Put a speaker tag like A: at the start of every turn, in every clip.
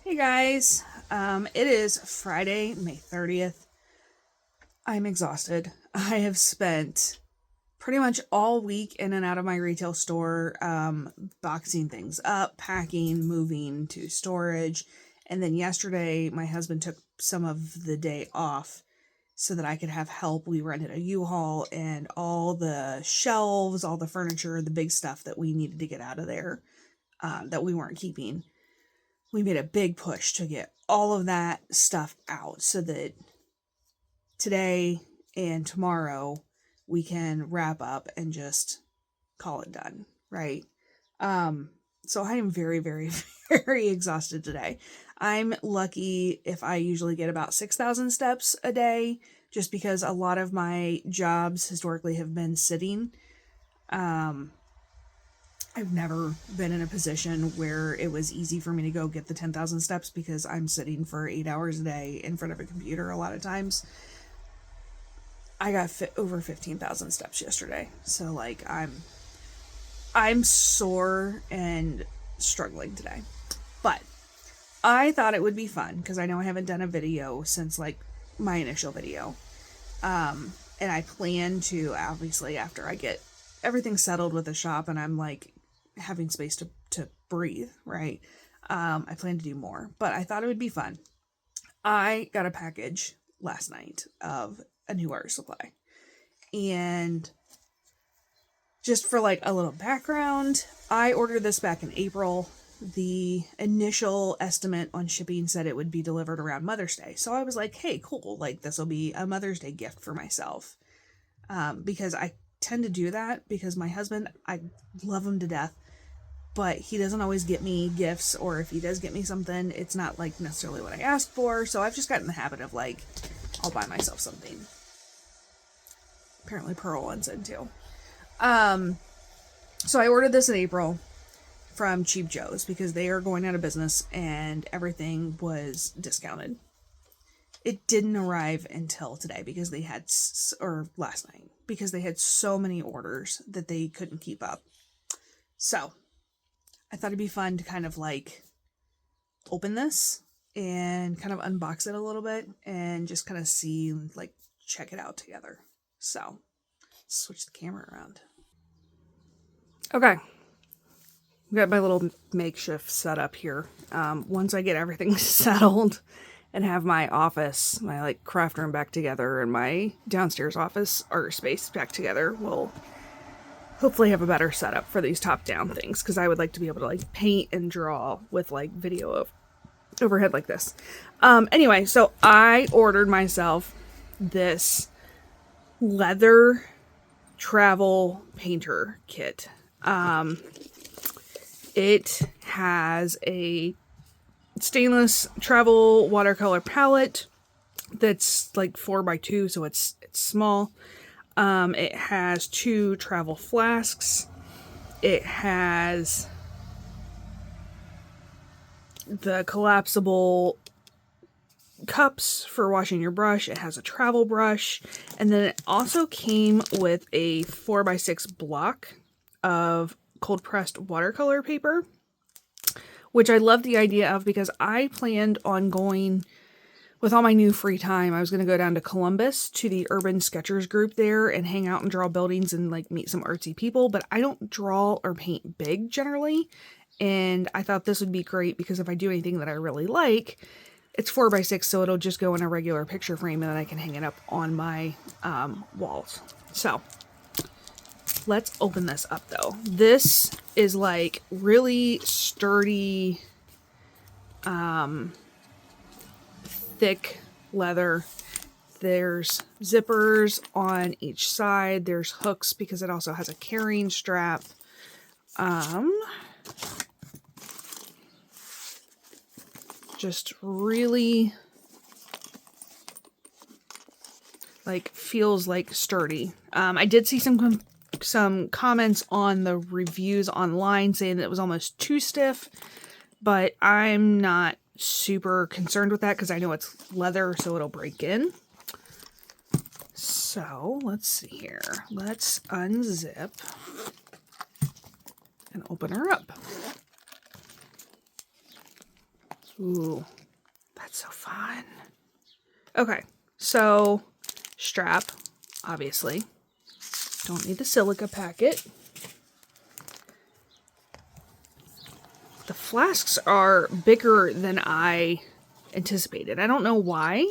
A: Hey guys, it is Friday, May 30th. I'm exhausted. I have spent pretty much all week in and out of my retail store, boxing things up, packing, moving to storage. And then yesterday, my husband took some of the day off so that I could have help. We rented a U-Haul and all the shelves, all the furniture, the big stuff that we needed to get out of there that we weren't keeping. We made a big push to get all of that stuff out so that today and tomorrow we can wrap up and just call it done, right? So I am very, very, very exhausted today. I'm lucky if I usually get about 6,000 steps a day, just because a lot of my jobs historically have been sitting. I've never been in a position where it was easy for me to go get the 10,000 steps because I'm sitting for 8 hours a day in front of a computer a lot of times. I got over 15,000 steps yesterday. So like I'm sore and struggling today. But I thought it would be fun because I know I haven't done a video since like my initial video. And I plan to, obviously, after I get everything settled with the shop and I'm like having space to breathe, right? I plan to do more, but I thought it would be fun. I got a package last night of a new water supply. And just for like a little background, I ordered this back in April. The initial estimate on shipping said it would be delivered around Mother's Day. So I was like, hey, cool. Like, this will be a Mother's Day gift for myself. Because I tend to do that because my husband, I love him to death, but he doesn't always get me gifts, or if he does get me something, it's not like necessarily what I asked for. So I've just gotten in the habit of like, I'll buy myself something. Apparently Pearl wants it too. So I ordered this in April from Cheap Joe's because they are going out of business and everything was discounted. It didn't arrive until today because they had, or last night, because they had so many orders that they couldn't keep up. So I thought it'd be fun to kind of like open this and kind of unbox it a little bit and just kind of see, like, check it out together. So switch the camera around. Okay. I've got my little makeshift setup here. Once I get everything settled and have my office, my like craft room back together and my downstairs office art space back together, we'll hopefully have a better setup for these top down things, because I would like to be able to like paint and draw with like video of overhead like this. Anyway, so I ordered myself this leather travel painter kit. It has a stainless travel watercolor palette that's like 4x2, so it's small. It has 2 travel flasks. It has the collapsible cups for washing your brush. It has a travel brush, and then it also came with a 4x6 block of cold pressed watercolor paper, which I love the idea of because I planned on going, with all my new free time, I was going to go down to Columbus to the Urban Sketchers group there and hang out and draw buildings and like meet some artsy people, but I don't draw or paint big generally. And I thought this would be great because if I do anything that I really like, it's 4x6, so it'll just go in a regular picture frame and then I can hang it up on my walls. So let's open this up though. This is like really sturdy, thick leather. There's zippers on each side. There's hooks because it also has a carrying strap. Just really like feels like sturdy. I did see some comments on the reviews online saying that it was almost too stiff, but I'm not super concerned with that because I know it's leather, so it'll break in. So let's see here. Let's unzip and open her up. Ooh, that's so fun. Okay, so strap, obviously. Don't need the silica packet. The flasks are bigger than I anticipated. I don't know why.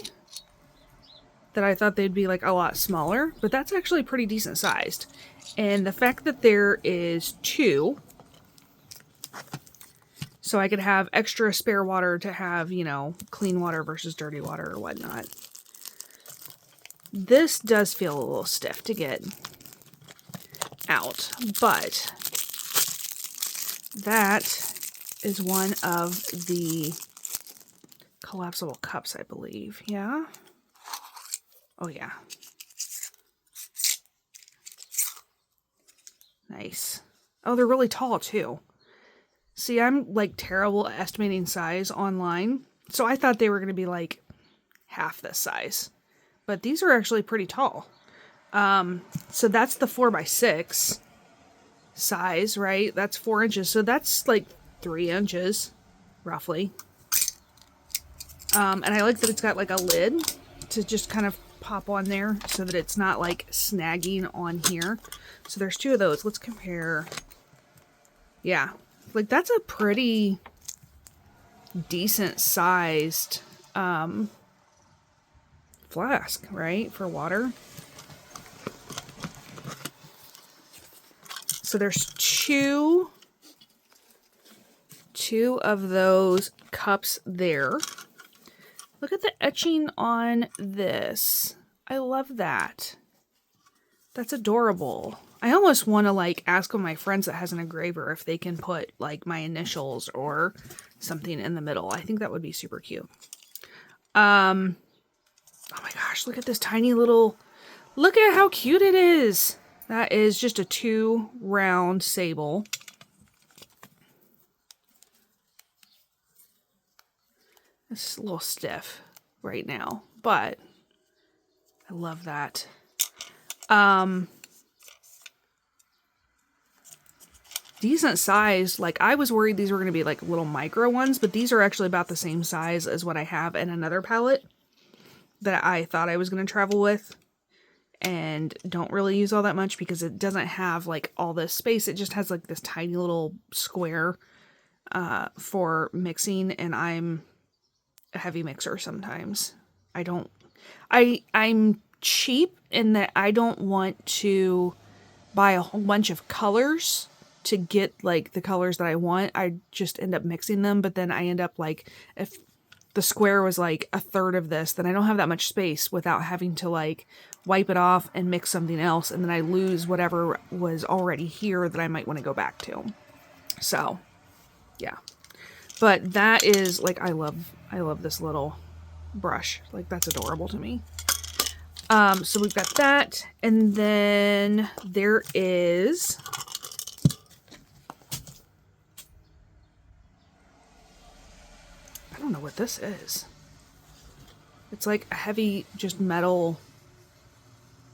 A: That I thought they'd be like a lot smaller, but that's actually pretty decent sized. And the fact that there is 2, so I could have extra spare water to have, you know, clean water versus dirty water or whatnot. This does feel a little stiff to get out, but that is one of the collapsible cups, I believe. Yeah? Oh, yeah. Nice. Oh, they're really tall, too. See, I'm, like, terrible at estimating size online, so I thought they were going to be, like, half this size. But these are actually pretty tall. So that's the 4x6 size, right? That's 4 inches, so that's, like, 3 inches, roughly. And I like that it's got, like, a lid to just kind of pop on there so that it's not like snagging on here. So there's 2 of those. Let's compare. Yeah, like that's a pretty decent sized flask, right, for water. So there's two of those cups there. Look at the etching on this. I love that. That's adorable. I almost want to like ask one of my friends that has an engraver if they can put like my initials or something in the middle. I think that would be super cute. Oh my gosh, look at this tiny little, look at how cute it is. That is just a 2 round sable. It's a little stiff right now, but I love that. Decent size. Like I was worried these were going to be like little micro ones, but these are actually about the same size as what I have in another palette that I thought I was going to travel with and don't really use all that much because it doesn't have like all this space. It just has like this tiny little square for mixing, and I'm a heavy mixer sometimes. I'm cheap in that I don't want to buy a whole bunch of colors to get like the colors that I want. I just end up mixing them, but then I end up like, if the square was like a third of this, then I don't have that much space without having to like wipe it off and mix something else, and then I lose whatever was already here that I might want to go back to. So yeah, but that is like, I love this little brush. Like that's adorable to me. So we've got that, and then there is I don't know what this is. It's like a heavy, just metal.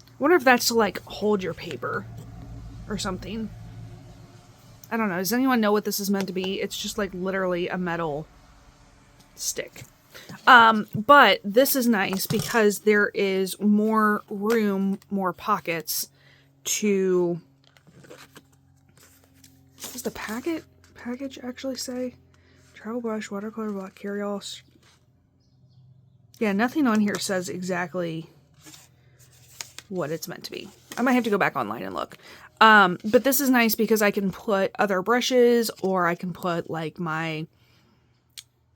A: I wonder if that's to like hold your paper or something. I don't know. Does anyone know what this is meant to be? It's just like literally a metal stick. But this is nice because there is more room, more pockets to. Does the package actually say? Travel brush, watercolor block, carry-all. Yeah, nothing on here says exactly what it's meant to be. I might have to go back online and look. But this is nice because I can put other brushes, or I can put like my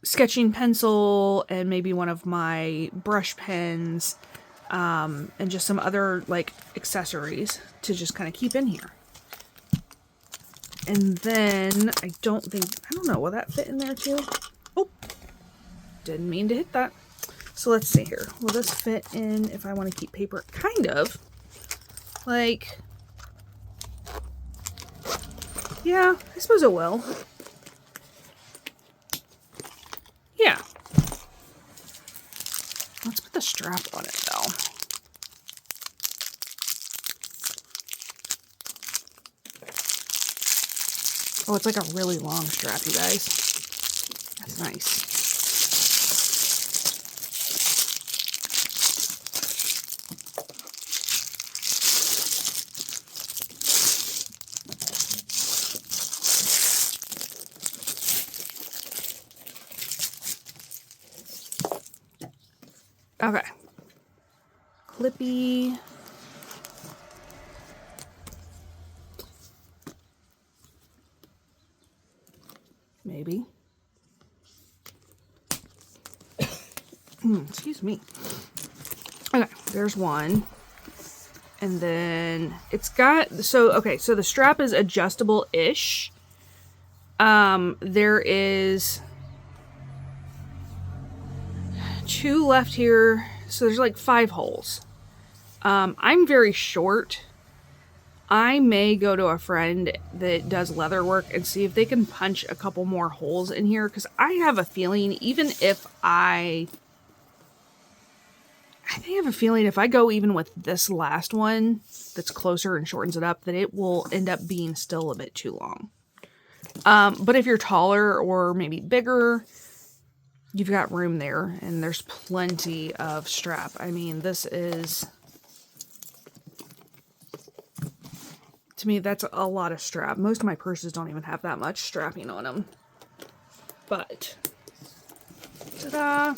A: sketching pencil and maybe one of my brush pens, and just some other like accessories to just kind of keep in here. And then I don't know, will that fit in there too? Oh, didn't mean to hit that. So let's see here. Will this fit in if I want to keep paper? Kind of. Like, yeah, I suppose it will. Yeah. Let's put the strap on it though. Oh, it's like a really long strap, you guys. That's nice. Okay. Clippy. Maybe. Excuse me. Okay, there's one. And then it's got, so the strap is adjustable-ish. There is 2 left here, so there's like 5 holes. I'm very short. I may go to a friend that does leather work and see if they can punch a couple more holes in here, because I have a feeling, even if I have a feeling if I go even with this last one that's closer and shortens it up, that it will end up being still a bit too long. But if you're taller or maybe bigger, you've got room there, and there's plenty of strap. I mean, this is, to me, that's a lot of strap. Most of my purses don't even have that much strapping on them. But, ta-da!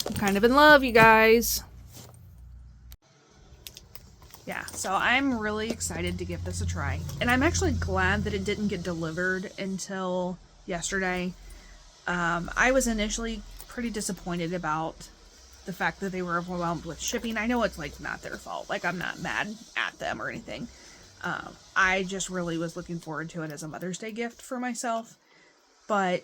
A: I'm kind of in love, you guys. Yeah, so I'm really excited to give this a try. And I'm actually glad that it didn't get delivered until yesterday. I was initially pretty disappointed about the fact that they were overwhelmed with shipping. I know it's like not their fault. Like, I'm not mad at them or anything. I just really was looking forward to it as a Mother's Day gift for myself. But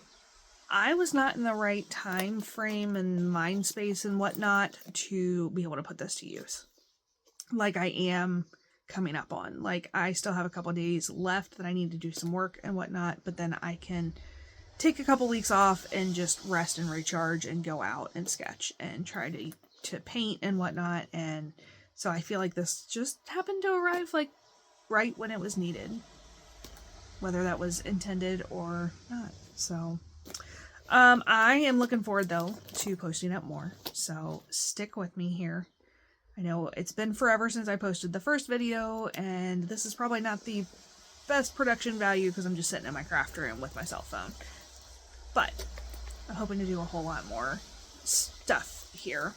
A: I was not in the right time frame and mind space and whatnot to be able to put this to use. Like I am coming up on. Like, I still have a couple days left that I need to do some work and whatnot, but then I can take a couple weeks off and just rest and recharge and go out and sketch and try to paint and whatnot. And so I feel like this just happened to arrive like right when it was needed, whether that was intended or not. So I am looking forward though to posting up more, so stick with me here. I know it's been forever since I posted the first video, and this is probably not the best production value because I'm just sitting in my craft room with my cell phone. But I'm hoping to do a whole lot more stuff here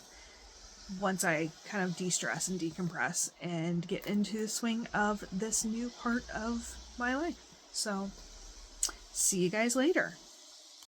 A: once I kind of de-stress and decompress and get into the swing of this new part of my life. So, see you guys later.